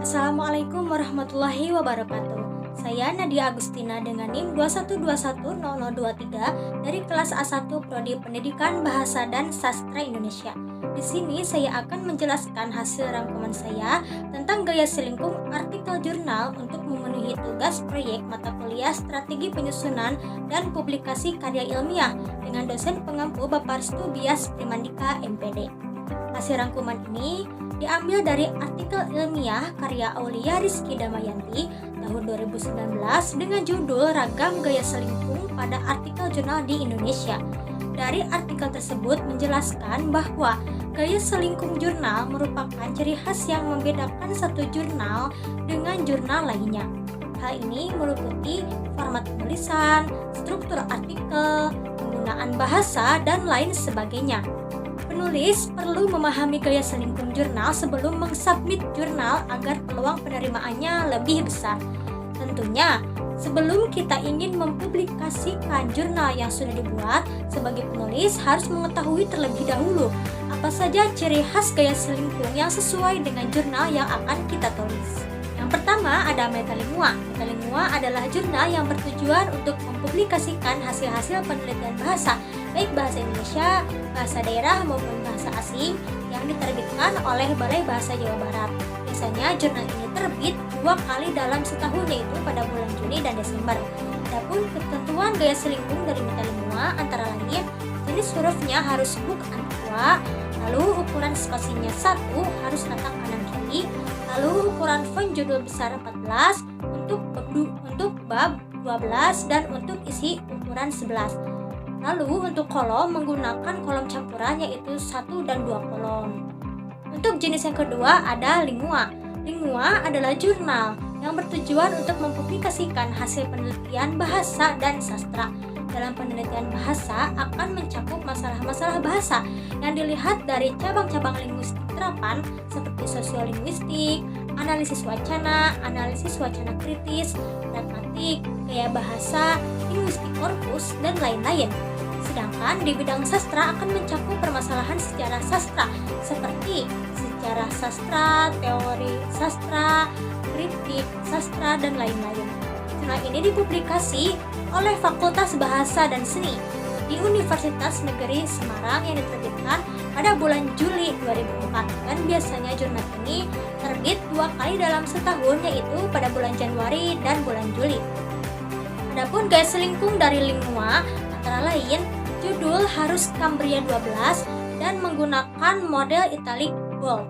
Assalamualaikum warahmatullahi wabarakatuh. Saya Nadia Agustina dengan NIM 212100023 dari kelas A1 Prodi Pendidikan Bahasa dan Sastra Indonesia. Di sini saya akan menjelaskan hasil rangkuman saya tentang gaya selingkuh artikel jurnal untuk memenuhi tugas proyek mata kuliah Strategi Penyusunan dan Publikasi Karya Ilmiah dengan dosen pengampu Bapak Restu Bias Primandika MPD. Hasil rangkuman ini diambil dari artikel ilmiah karya Aulia Rizky Damayanti tahun 2019 dengan judul Ragam Gaya Selingkuh pada Artikel Jurnal di Indonesia. Dari artikel tersebut menjelaskan bahwa gaya selingkuh jurnal merupakan ciri khas yang membedakan satu jurnal dengan jurnal lainnya. Hal ini meliputi format penulisan, struktur artikel, penggunaan bahasa, dan lain sebagainya. Penulis perlu memahami gaya selingkuh jurnal sebelum mengsubmit jurnal agar peluang penerimaannya lebih besar. Tentunya, sebelum kita ingin mempublikasikan jurnal yang sudah dibuat, sebagai penulis harus mengetahui terlebih dahulu apa saja ciri khas gaya selingkuh yang sesuai dengan jurnal yang akan kita tulis. Yang pertama ada metalingua. Metalingua adalah jurnal yang bertujuan untuk mempublikasikan hasil-hasil penelitian bahasa, baik bahasa Indonesia, bahasa daerah maupun bahasa asing yang diterbitkan oleh Balai Bahasa Jawa Barat. Biasanya jurnal ini terbit 2 kali dalam setahun, yaitu pada bulan Juni dan Desember. Adapun ketentuan gaya selingkuh dari metalingua antara lain, jenis hurufnya harus buk antua, lalu ukuran spasinya 1 harus letak kanan kiri, lalu ukuran font judul besar 14, untuk bab 12, dan untuk isi ukuran 11. Lalu untuk kolom menggunakan kolom campuran yaitu 1 dan 2 kolom. Untuk jenis yang kedua ada lingua. Lingua adalah jurnal yang bertujuan untuk mempublikasikan hasil penelitian bahasa dan sastra. Dalam penelitian bahasa akan mencakup masalah-masalah bahasa yang dilihat dari cabang-cabang linguistik terapan seperti sosiolinguistik, analisis wacana kritis, pragmatik, gaya bahasa, linguistik korpus, dan lain-lain. Sedangkan di bidang sastra akan mencakup permasalahan sejarah sastra seperti sejarah sastra, teori sastra, kritik sastra, dan lain-lain. Jurnal ini dipublikasi oleh Fakultas Bahasa dan Seni di Universitas Negeri Semarang yang diterbitkan pada bulan Juli 2004, dan biasanya jurnal ini terbit 2 kali dalam setahun, yaitu pada bulan Januari dan bulan Juli. Adapun gaya selingkuh dari lingua antara lain judul harus Cambria 12 dan menggunakan model italic bold.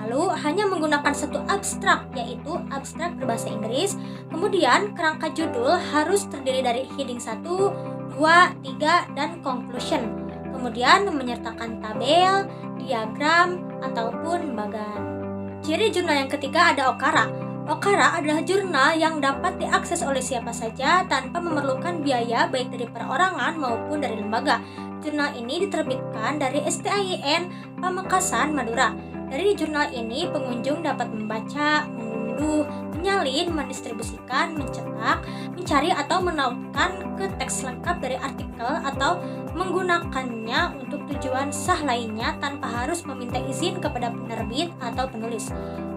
Lalu hanya menggunakan satu abstrak, yaitu abstrak berbahasa Inggris. Kemudian kerangka judul harus terdiri dari heading 1, 2, 3, dan conclusion. Kemudian menyertakan tabel, diagram, ataupun bagan. Ciri jurnal yang ketiga ada Okara. Okara adalah jurnal yang dapat diakses oleh siapa saja tanpa memerlukan biaya baik dari perorangan maupun dari lembaga. Jurnal ini diterbitkan dari STIN Pamekasan, Madura. Dari jurnal ini pengunjung dapat membaca, mengunduh, menyalin, mendistribusikan, mencetak, mencari atau menautkan ke teks lengkap dari artikel atau menggunakannya untuk tujuan sah lainnya tanpa harus meminta izin kepada penerbit atau penulis.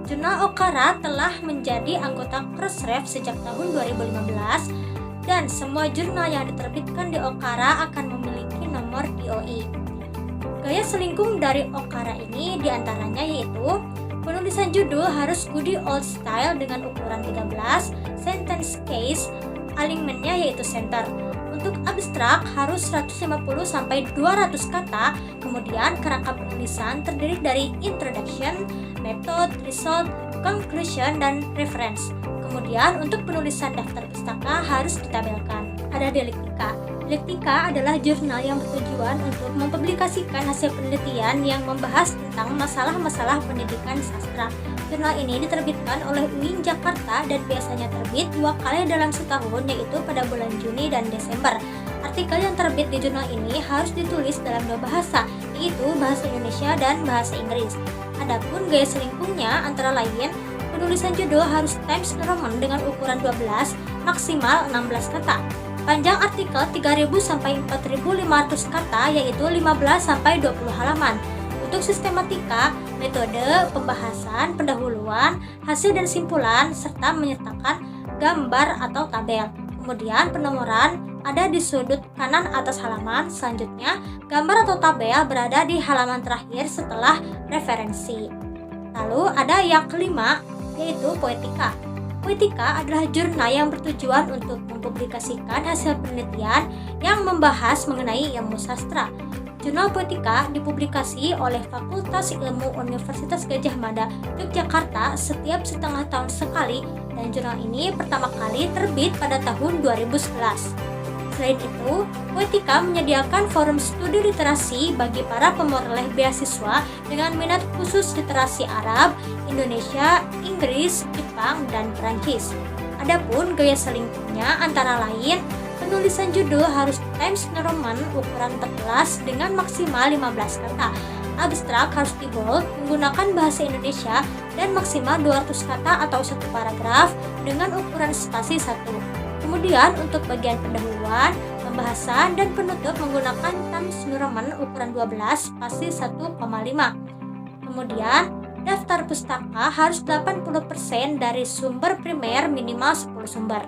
Jurnal Okara telah menjadi anggota Crossref sejak tahun 2015 dan semua jurnal yang diterbitkan di Okara akan memiliki nomor DOI. Gaya selingkuh dari Okara ini diantaranya yaitu penulisan judul harus goody old style dengan ukuran 13, sentence case, alignmentnya yaitu center. Untuk abstrak harus 150-200 kata, kemudian kerangka penulisan terdiri dari introduction, method, result, conclusion, dan reference. Kemudian untuk penulisan daftar pustaka harus ditabelkan. Ada dialektika. Dialektika adalah jurnal yang bertujuan untuk mempublikasikan hasil penelitian yang membahas tentang masalah-masalah pendidikan sastra. Jurnal ini diterbitkan oleh UIN Jakarta dan biasanya terbit 2 kali dalam setahun, yaitu pada bulan Juni dan Desember. Artikel yang terbit di jurnal ini harus ditulis dalam 2 bahasa, yaitu bahasa Indonesia dan bahasa Inggris. Adapun gaya selingkuhnya antara lain, penulisan judul harus Times New Roman dengan ukuran 12, maksimal 16 kata. Panjang artikel 3.000 sampai 4.500 kata, yaitu 15 sampai 20 halaman. Untuk sistematika, metode, pembahasan, pendahuluan, hasil dan simpulan, serta menyertakan gambar atau tabel. Kemudian penomoran ada di sudut kanan atas halaman. Selanjutnya, gambar atau tabel berada di halaman terakhir setelah referensi. Lalu ada yang kelima, yaitu poetika. Poetika adalah jurnal yang bertujuan untuk mempublikasikan hasil penelitian yang membahas mengenai ilmu sastra. Jurnal Poetika dipublikasi oleh Fakultas Ilmu Universitas Gadjah Mada, Yogyakarta setiap setengah tahun sekali, dan jurnal ini pertama kali terbit pada tahun 2011. Selain itu, Poetika menyediakan forum studi literasi bagi para pemeroleh beasiswa dengan minat khusus literasi Arab, Indonesia, Inggris, Jepang, dan Perancis. Adapun gaya selingkuhnya antara lain, penulisan judul harus Times New Roman ukuran 14 dengan maksimal 15 kata. Abstrak harus di bold menggunakan bahasa Indonesia dan maksimal 200 kata atau satu paragraf dengan ukuran spasi 1. Kemudian untuk bagian pendahuluan, pembahasan, dan penutup menggunakan Times New Roman ukuran 12 spasi 1,5. Kemudian daftar pustaka harus 80% dari sumber primer minimal 10 sumber.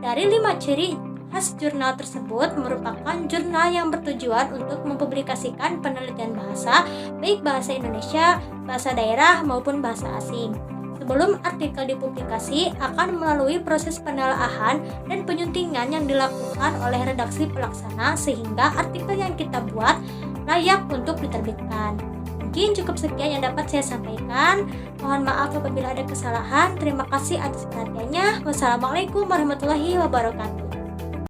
Dari 5 ciri khas jurnal tersebut merupakan jurnal yang bertujuan untuk mempublikasikan penelitian bahasa, baik bahasa Indonesia, bahasa daerah, maupun bahasa asing. Sebelum artikel dipublikasi, akan melalui proses penelaahan dan penyuntingan yang dilakukan oleh redaksi pelaksana sehingga artikel yang kita buat layak untuk diterbitkan. Mungkin cukup sekian yang dapat saya sampaikan. Mohon maaf apabila ada kesalahan. Terima kasih atas perhatiannya. Wassalamualaikum warahmatullahi wabarakatuh.